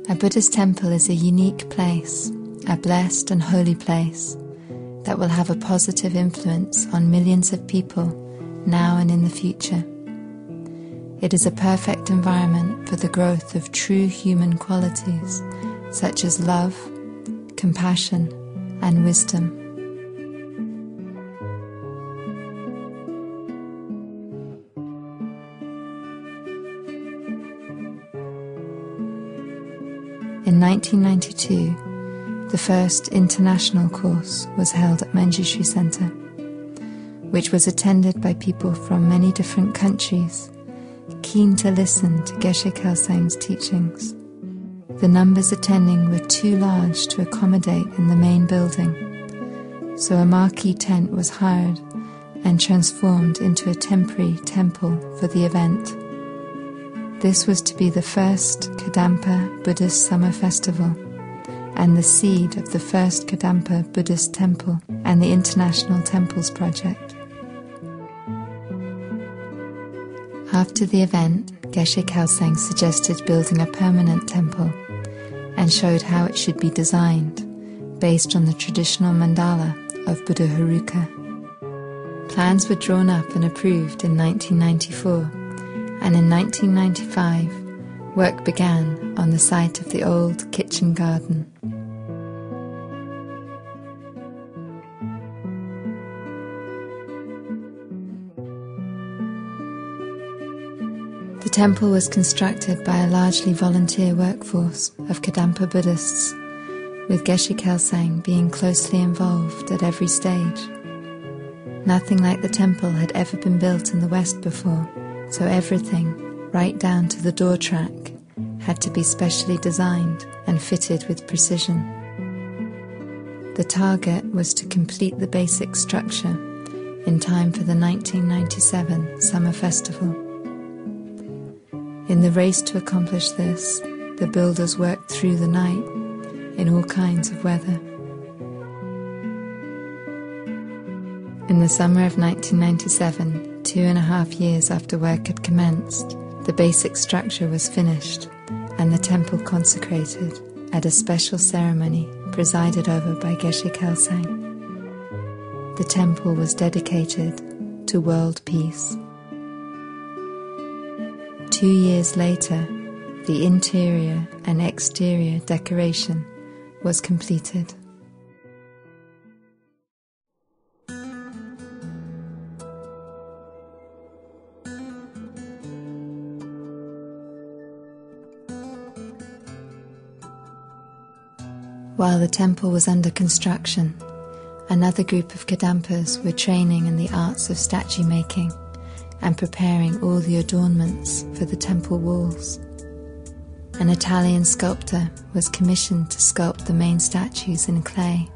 A Buddhist temple is a unique place, a blessed and holy place that will have a positive influence on millions of people now and in the future. It is a perfect environment for the growth of true human qualities such as love, compassion, and wisdom. In 1992, the first international course was held at Manjushri Center, which was attended by people from many different countries, keen to listen to Geshe Kelsang's teachings. The numbers attending were too large to accommodate in the main building, so a marquee tent was hired and transformed into a temporary temple for the event. This was to be the first Kadampa Buddhist Summer Festival and the seed of the first Kadampa Buddhist Temple and the International Temples Project. After the event, Geshe Kelsang suggested building a permanent temple and showed how it should be designed based on the traditional mandala of Buddha Haruka. Plans were drawn up and approved in 1994. And in 1995, work began on the site of the old kitchen garden. The temple was constructed by a largely volunteer workforce of Kadampa Buddhists, with Geshe Kelsang being closely involved at every stage. Nothing like the temple had ever been built in the West before, so everything, right down to the door track, had to be specially designed and fitted with precision. The target was to complete the basic structure in time for the 1997 Summer Festival. In the race to accomplish this, the builders worked through the night in all kinds of weather. In the summer of 1997, 2.5 years after work had commenced, the basic structure was finished and the temple consecrated at a special ceremony presided over by Geshe Kelsang. The temple was dedicated to world peace. 2 years later, the interior and exterior decoration was completed. While the temple was under construction, another group of Kadampas were training in the arts of statue making and preparing all the adornments for the temple walls. An Italian sculptor was commissioned to sculpt the main statues in clay.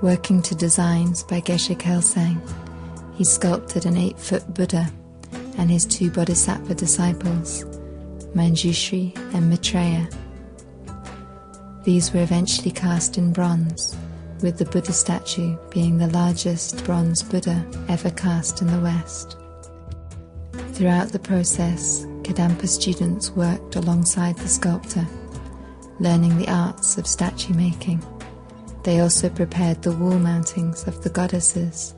Working to designs by Geshe Kelsang, he sculpted an 8-foot Buddha and his 2 bodhisattva disciples, Manjushri and Maitreya. These were eventually cast in bronze, with the Buddha statue being the largest bronze Buddha ever cast in the West. Throughout the process, Kadampa students worked alongside the sculptor, learning the arts of statue making. They also prepared the wall mountings of the goddesses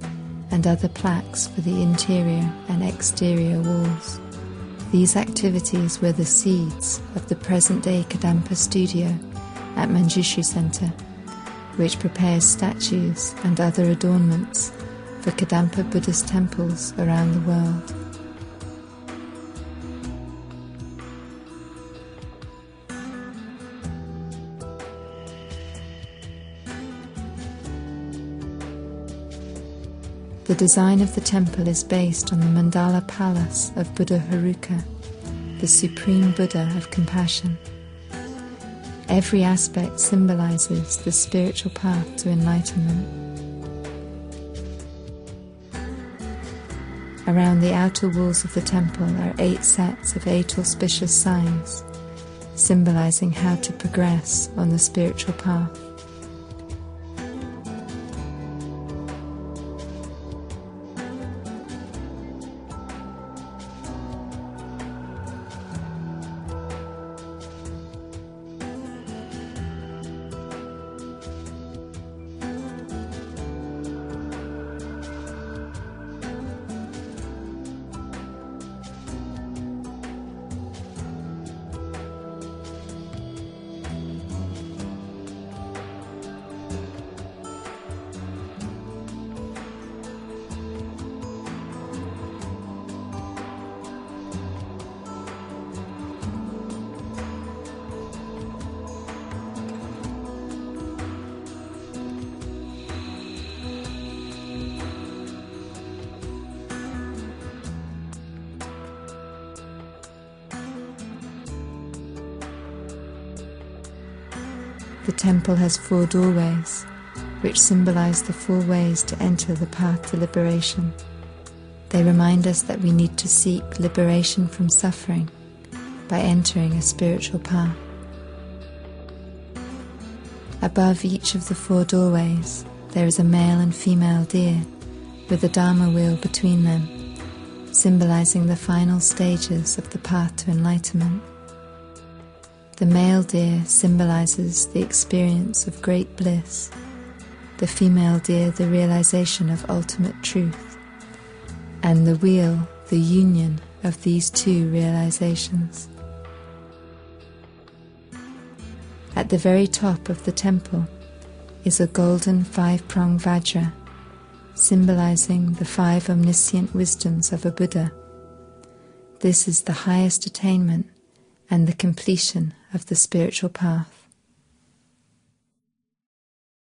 and other plaques for the interior and exterior walls. These activities were the seeds of the present-day Kadampa studio at Manjushri Center, which prepares statues and other adornments for Kadampa Buddhist temples around the world. The design of the temple is based on the mandala palace of Buddha Haruka, the supreme Buddha of compassion. Every aspect symbolizes the spiritual path to enlightenment. Around the outer walls of the temple are 8 sets of 8 auspicious signs, symbolizing how to progress on the spiritual path. The temple has 4 doorways, which symbolize the 4 ways to enter the path to liberation. They remind us that we need to seek liberation from suffering by entering a spiritual path. Above each of the 4 doorways, there is a male and female deer with a Dharma wheel between them, symbolizing the final stages of the path to enlightenment. The male deer symbolizes the experience of great bliss, the female deer the realization of ultimate truth, and the wheel the union of these 2 realizations. At the very top of the temple is a golden 5-pronged vajra, symbolizing the 5 omniscient wisdoms of a Buddha. This is the highest attainment and the completion of the spiritual path.